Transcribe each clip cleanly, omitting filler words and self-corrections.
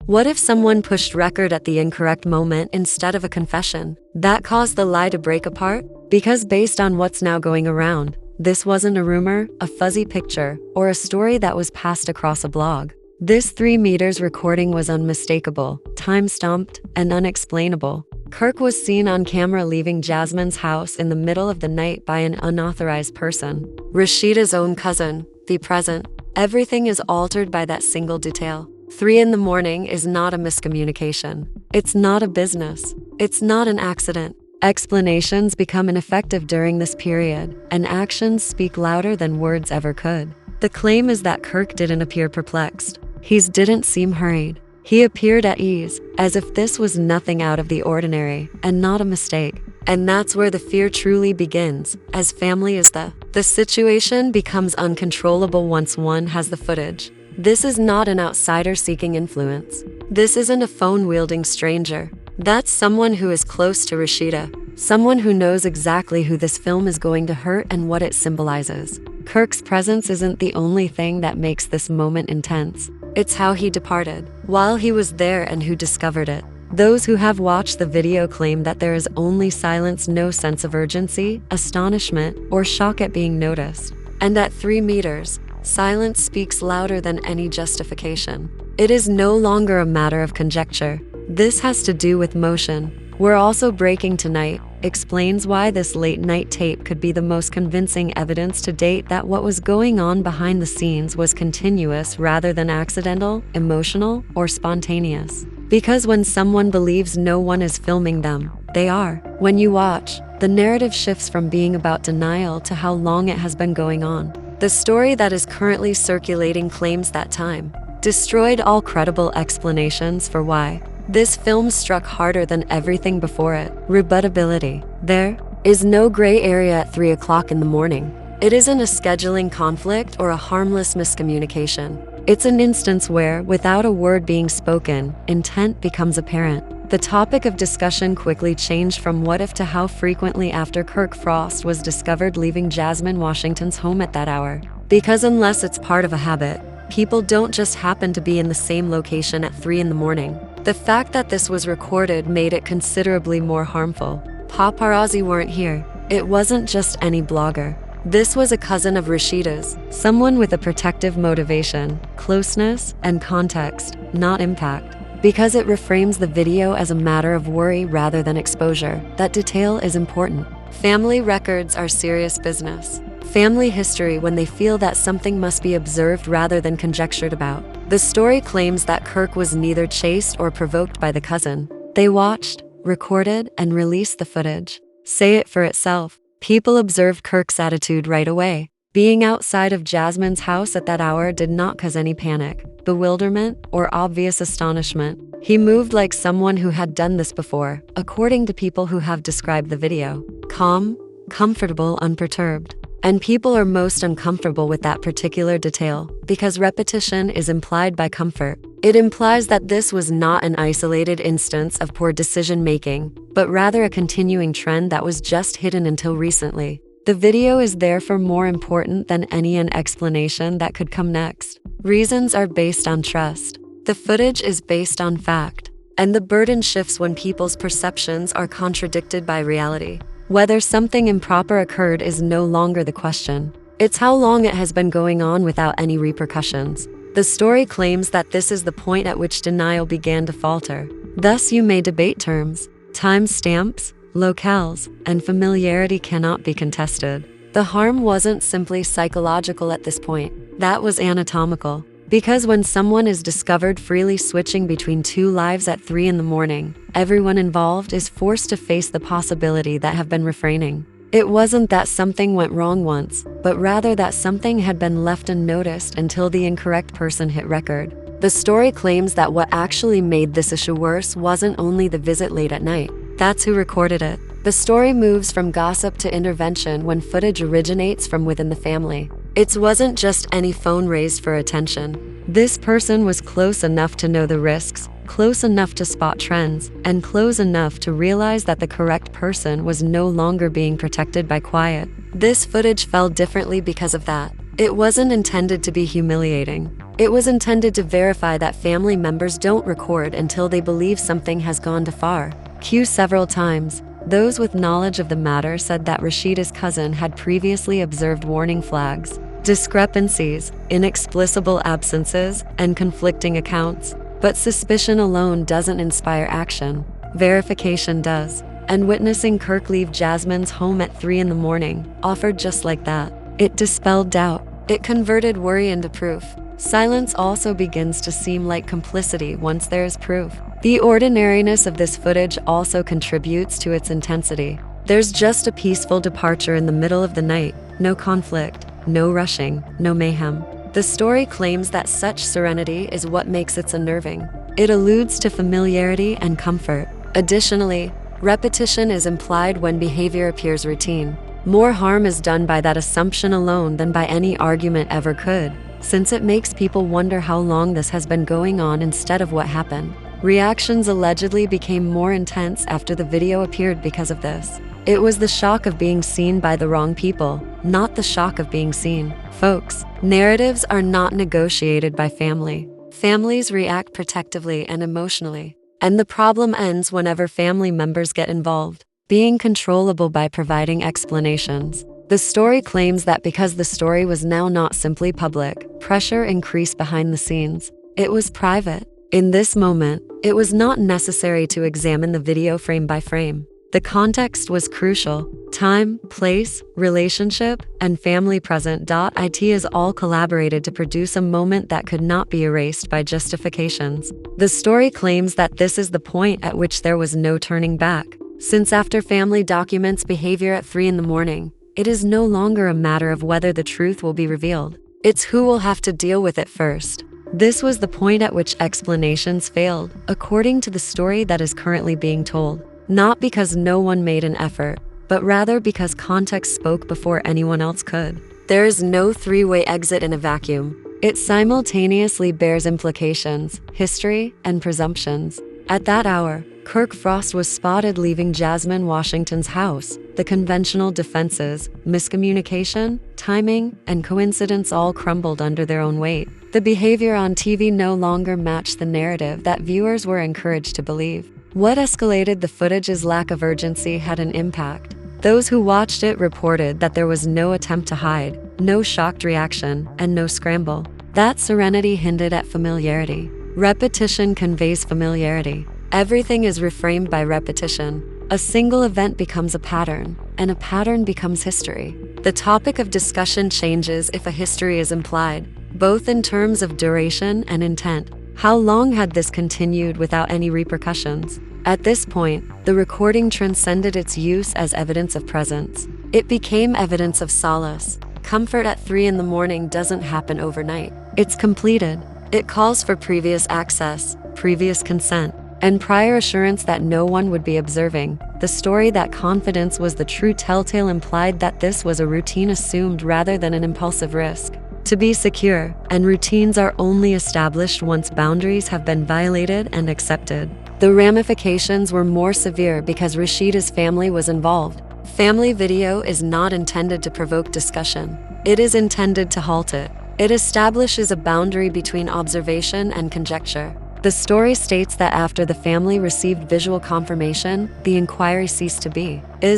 What if someone pushed record at the incorrect moment instead of a confession? That caused the lie to break apart? Because based on what's now going around, this wasn't a rumor, a fuzzy picture, or a story that was passed across a blog. This 3 meters recording was unmistakable, time-stamped, and unexplainable. Kirk was seen on camera leaving Jasmine's house in the middle of the night by an unauthorized person. Rasheeda's own cousin, be present. Everything is altered by that single detail. 3 in the morning is not a miscommunication. It's not a business. It's not an accident. Explanations become ineffective during this period, and actions speak louder than words ever could. The claim is that Kirk didn't appear perplexed. He didn't seem hurried. He appeared at ease, as if this was nothing out of the ordinary, and not a mistake. And that's where the fear truly begins, as family is the situation becomes uncontrollable once one has the footage. This is not an outsider seeking influence. This isn't a phone-wielding stranger. That's someone who is close to Rasheeda, someone who knows exactly who this film is going to hurt and what it symbolizes. Kirk's presence isn't the only thing that makes this moment intense. It's how he departed, while he was there, and who discovered it. Those who have watched the video claim that there is only silence, no sense of urgency, astonishment, or shock at being noticed. And at 3 meters, silence speaks louder than any justification. It is no longer a matter of conjecture. This has to do with motion. We're also breaking tonight explains why this late-night tape could be the most convincing evidence to date that what was going on behind the scenes was continuous rather than accidental, emotional, or spontaneous. Because when someone believes no one is filming them, they are. When you watch, the narrative shifts from being about denial to how long it has been going on. The story that is currently circulating claims that time destroyed all credible explanations for why. This film struck harder than everything before it. Rebuttability. There is no gray area at 3 o'clock in the morning. It isn't a scheduling conflict or a harmless miscommunication. It's an instance where, without a word being spoken, intent becomes apparent. The topic of discussion quickly changed from what if to how frequently after Kirk Frost was discovered leaving Jasmine Washington's home at that hour. Because unless it's part of a habit, people don't just happen to be in the same location at 3 in the morning. The fact that this was recorded made it considerably more harmful. Paparazzi weren't here. It wasn't just any blogger. This was a cousin of Rasheeda's, someone with a protective motivation, closeness, and context, not impact. Because it reframes the video as a matter of worry rather than exposure, that detail is important. Family records are serious business. Family history when they feel that something must be observed rather than conjectured about. The story claims that Kirk was neither chased or provoked by the cousin. They watched, recorded, and released the footage. Say it for itself. People observed Kirk's attitude right away. Being outside of Jasmine's house at that hour did not cause any panic, bewilderment, or obvious astonishment. He moved like someone who had done this before, according to people who have described the video. Calm, comfortable, unperturbed. And people are most uncomfortable with that particular detail because repetition is implied by comfort. It implies that this was not an isolated instance of poor decision-making, but rather a continuing trend that was just hidden until recently. The video is therefore more important than any explanation that could come next. Reasons are based on trust. The footage is based on fact. And the burden shifts when people's perceptions are contradicted by reality. Whether something improper occurred is no longer the question. It's how long it has been going on without any repercussions. The story claims that this is the point at which denial began to falter. Thus, you may debate terms, time stamps, locales, and familiarity cannot be contested. The harm wasn't simply psychological at this point. That was anatomical. Because when someone is discovered freely switching between 2 lives at 3 in the morning, everyone involved is forced to face the possibility that have been refraining. It wasn't that something went wrong once, but rather that something had been left unnoticed until the incorrect person hit record. The story claims that what actually made this issue worse wasn't only the visit late at night. That's who recorded it. The story moves from gossip to intervention when footage originates from within the family. It wasn't just any phone raised for attention. This person was close enough to know the risks, close enough to spot trends, and close enough to realize that the correct person was no longer being protected by quiet. This footage fell differently because of that. It wasn't intended to be humiliating. It was intended to verify that family members don't record until they believe something has gone too far. Q several times. Those with knowledge of the matter said that Rasheeda's cousin had previously observed warning flags, discrepancies, inexplicable absences, and conflicting accounts. But suspicion alone doesn't inspire action. Verification does. And witnessing Kirk leave Jasmine's home at 3 in the morning, offered just like that. It dispelled doubt. It converted worry into proof. Silence also begins to seem like complicity once there is proof. The ordinariness of this footage also contributes to its intensity. There's just a peaceful departure in the middle of the night. No conflict, no rushing, no mayhem. The story claims that such serenity is what makes it unnerving. It alludes to familiarity and comfort. Additionally, repetition is implied when behavior appears routine. More harm is done by that assumption alone than by any argument ever could, since it makes people wonder how long this has been going on instead of what happened. Reactions allegedly became more intense after the video appeared because of this. It was the shock of being seen by the wrong people, not the shock of being seen. Folks, narratives are not negotiated by family. Families react protectively and emotionally. And the problem ends whenever family members get involved, being controllable by providing explanations. The story claims that because the story was now not simply public, pressure increased behind the scenes. It was private. In this moment, it was not necessary to examine the video frame by frame. The context was crucial. Time, place, relationship, and family present. It is all collaborated to produce a moment that could not be erased by justifications. The story claims that this is the point at which there was no turning back. Since after family documents behavior at 3 in the morning, it is no longer a matter of whether the truth will be revealed. It's who will have to deal with it first. This was the point at which explanations failed, according to the story that is currently being told. Not because no one made an effort, but rather because context spoke before anyone else could. There is no three-way exit in a vacuum. It simultaneously bears implications, history, and presumptions. At that hour, Kirk Frost was spotted leaving Jasmine Washington's house. The conventional defenses, miscommunication, timing, and coincidence all crumbled under their own weight. The behavior on TV no longer matched the narrative that viewers were encouraged to believe. What escalated the footage's lack of urgency had an impact. Those who watched it reported that there was no attempt to hide, no shocked reaction, and no scramble. That serenity hinted at familiarity. Repetition conveys familiarity. Everything is reframed by repetition. A single event becomes a pattern, and a pattern becomes history. The topic of discussion changes if a history is implied, both in terms of duration and intent. How long had this continued without any repercussions? At this point, the recording transcended its use as evidence of presence. It became evidence of solace. Comfort at 3 in the morning doesn't happen overnight. It's completed. It calls for previous access, previous consent, and prior assurance that no one would be observing. The story that confidence was the true telltale implied that this was a routine assumed rather than an impulsive risk. To be secure, and routines are only established once boundaries have been violated and accepted. The ramifications were more severe because Rasheeda's family was involved. Family video is not intended to provoke discussion. It is intended to halt it. It establishes a boundary between observation and conjecture. The story states that after the family received visual confirmation, the inquiry ceased to be.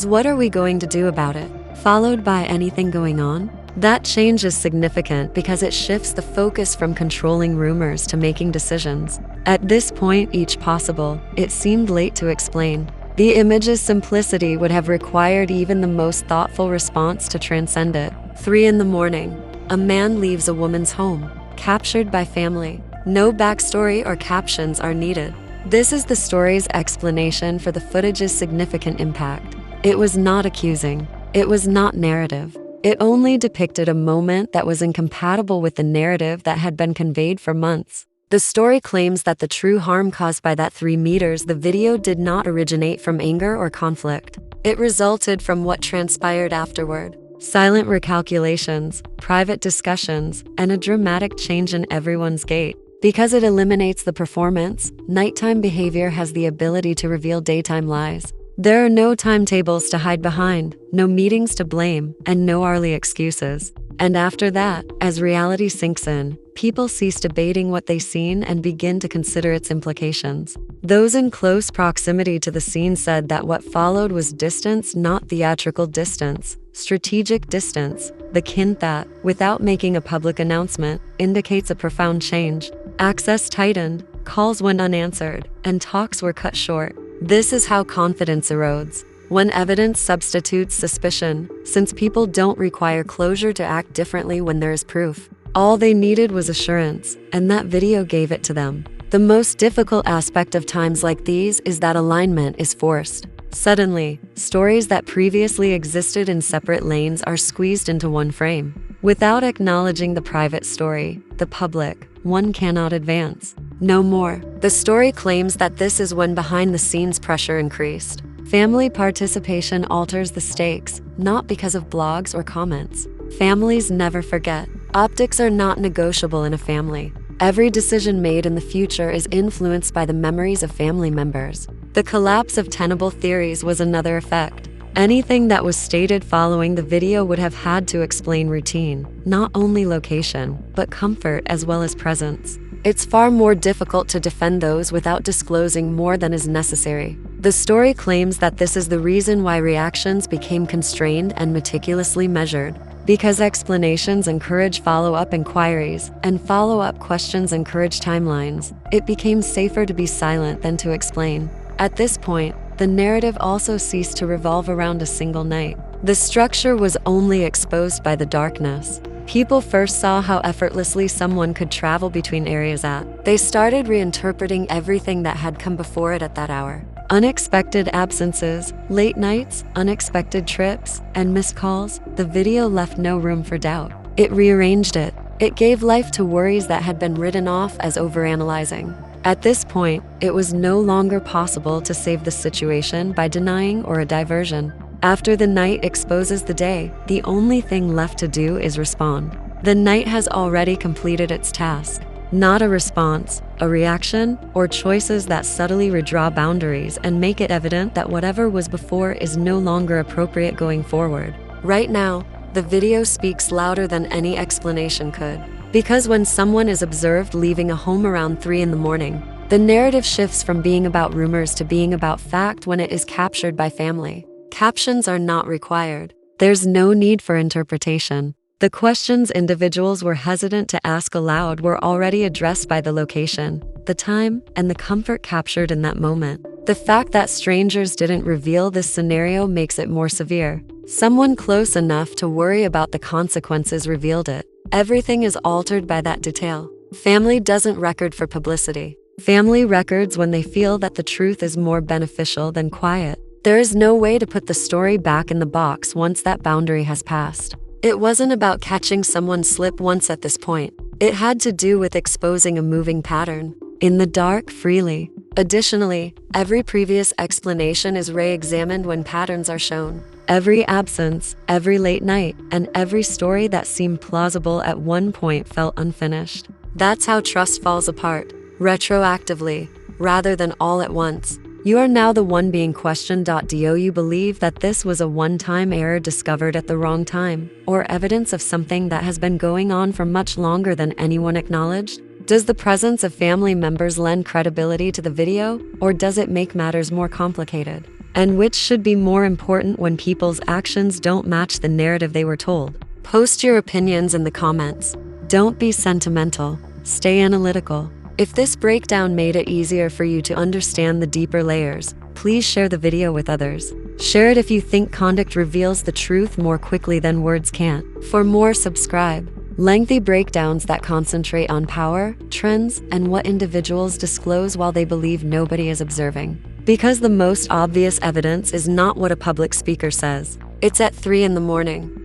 What are we going to do about it? Followed by anything going on? That change is significant because it shifts the focus from controlling rumors to making decisions. At this point, each possible, it seemed late to explain. The image's simplicity would have required even the most thoughtful response to transcend it. 3 in the morning. A man leaves a woman's home, captured by family. No backstory or captions are needed. This is the story's explanation for the footage's significant impact. It was not accusing. It was not narrative. It only depicted a moment that was incompatible with the narrative that had been conveyed for months. The story claims that the true harm caused by that 3 meters the video did not originate from anger or conflict. It resulted from what transpired afterward. Silent recalculations, private discussions, and a dramatic change in everyone's gait. Because it eliminates the performance, nighttime behavior has the ability to reveal daytime lies. There are no timetables to hide behind, no meetings to blame, and no early excuses. And after that, as reality sinks in, people cease debating what they've seen and begin to consider its implications. Those in close proximity to the scene said that what followed was distance, not theatrical distance, strategic distance. The hint that, without making a public announcement, indicates a profound change. Access tightened, calls went unanswered, and talks were cut short. This is how confidence erodes. When evidence substitutes suspicion, since people don't require closure to act differently when there is proof. All they needed was assurance, and that video gave it to them. The most difficult aspect of times like these is that alignment is forced. Suddenly, stories that previously existed in separate lanes are squeezed into one frame. Without acknowledging the private story, the public, one cannot advance. No more. The story claims that this is when behind-the-scenes pressure increased. Family participation alters the stakes, not because of blogs or comments. Families never forget. Optics are not negotiable in a family. Every decision made in the future is influenced by the memories of family members. The collapse of tenable theories was another effect. Anything that was stated following the video would have had to explain routine, not only location, but comfort as well as presence. It's far more difficult to defend those without disclosing more than is necessary. The story claims that this is the reason why reactions became constrained and meticulously measured. Because explanations encourage follow-up inquiries, and follow-up questions encourage timelines, it became safer to be silent than to explain. At this point, the narrative also ceased to revolve around a single night. The structure was only exposed by the darkness. People first saw how effortlessly someone could travel between areas they started reinterpreting everything that had come before it at that hour. Unexpected absences, late nights, unexpected trips, and missed calls, the video left no room for doubt. It rearranged it. It gave life to worries that had been written off as overanalyzing. At this point, it was no longer possible to save the situation by denying or a diversion. After the night exposes the day, the only thing left to do is respond. The night has already completed its task. Not a response, a reaction, or choices that subtly redraw boundaries and make it evident that whatever was before is no longer appropriate going forward. Right now, the video speaks louder than any explanation could. Because when someone is observed leaving a home around 3 in the morning, the narrative shifts from being about rumors to being about fact when it is captured by family. Captions are not required. There's no need for interpretation. The questions individuals were hesitant to ask aloud were already addressed by the location, the time, and the comfort captured in that moment. The fact that strangers didn't reveal this scenario makes it more severe. Someone close enough to worry about the consequences revealed it. Everything is altered by that detail. Family doesn't record for publicity. Family records when they feel that the truth is more beneficial than quiet. There is no way to put the story back in the box once that boundary has passed. It wasn't about catching someone slip once at this point. It had to do with exposing a moving pattern. In the dark, freely. Additionally, every previous explanation is re-examined when patterns are shown. Every absence, every late night, and every story that seemed plausible at one point felt unfinished. That's how trust falls apart, retroactively, rather than all at once. You are now the one being questioned. Do you believe that this was a one-time error discovered at the wrong time, or evidence of something that has been going on for much longer than anyone acknowledged? Does the presence of family members lend credibility to the video, or does it make matters more complicated? And which should be more important when people's actions don't match the narrative they were told? Post your opinions in the comments. Don't be sentimental. Stay analytical. If this breakdown made it easier for you to understand the deeper layers, please share the video with others. Share it if you think conduct reveals the truth more quickly than words can. For more, subscribe. Lengthy breakdowns that concentrate on power, trends, and what individuals disclose while they believe nobody is observing. Because the most obvious evidence is not what a public speaker says. It's at 3 in the morning.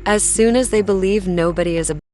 As soon as they believe nobody is observing.